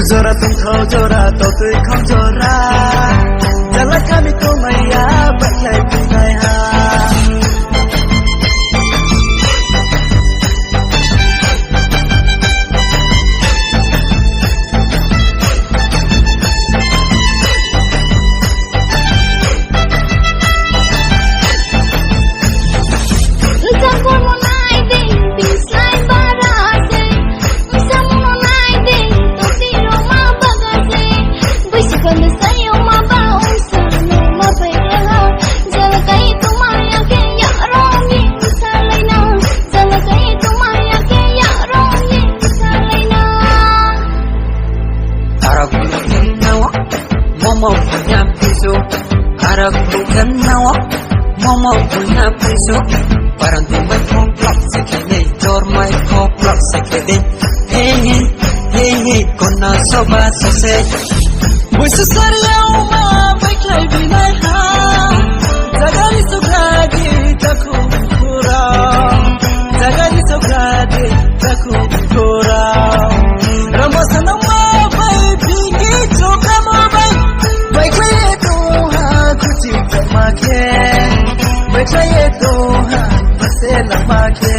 Jora tung thau jora to tui không jora Jala kami to maya baklai punai ha Momo punya pisau, Arab bukan nawak. Momo punya pisau, barang tu mai komplak sekali, jor mai komplak sekali. Hey hey, kona soba sose. Busu sariau ma baklai binai ha. Jagani sugadi taku kura, jagani sugadi taku kura. Ramasana ma bai bingi joka ma bai. Baklai to ha kuchi tamake, baklai to ha pasela make.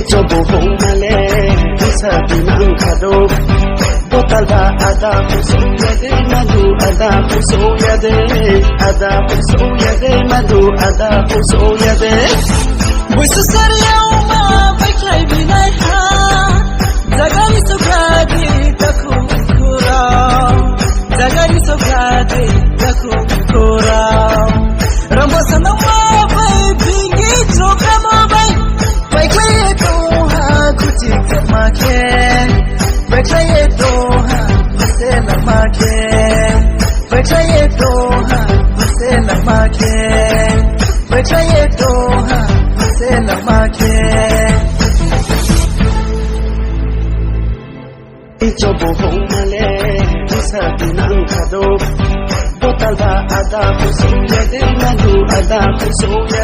Cho bố hông mà lê, sa đi nang khado. Botal ba ada puso yade, madu ada puso yade, ada puso yade, madu ada puso yade. Busu sariau ma baklai binai ha, jagani sugadi taku kura, jagani sugadi taku kura. Ramasana ma bai bingi joka ma bai, baklai to ha kuchi tamake, baklai to ha pasela make, baklai to ha pasela make, baklai to ha pasela make. Icho bohong male, sa tinang khado. Botal ba ada puso yade, madu ada puso yade.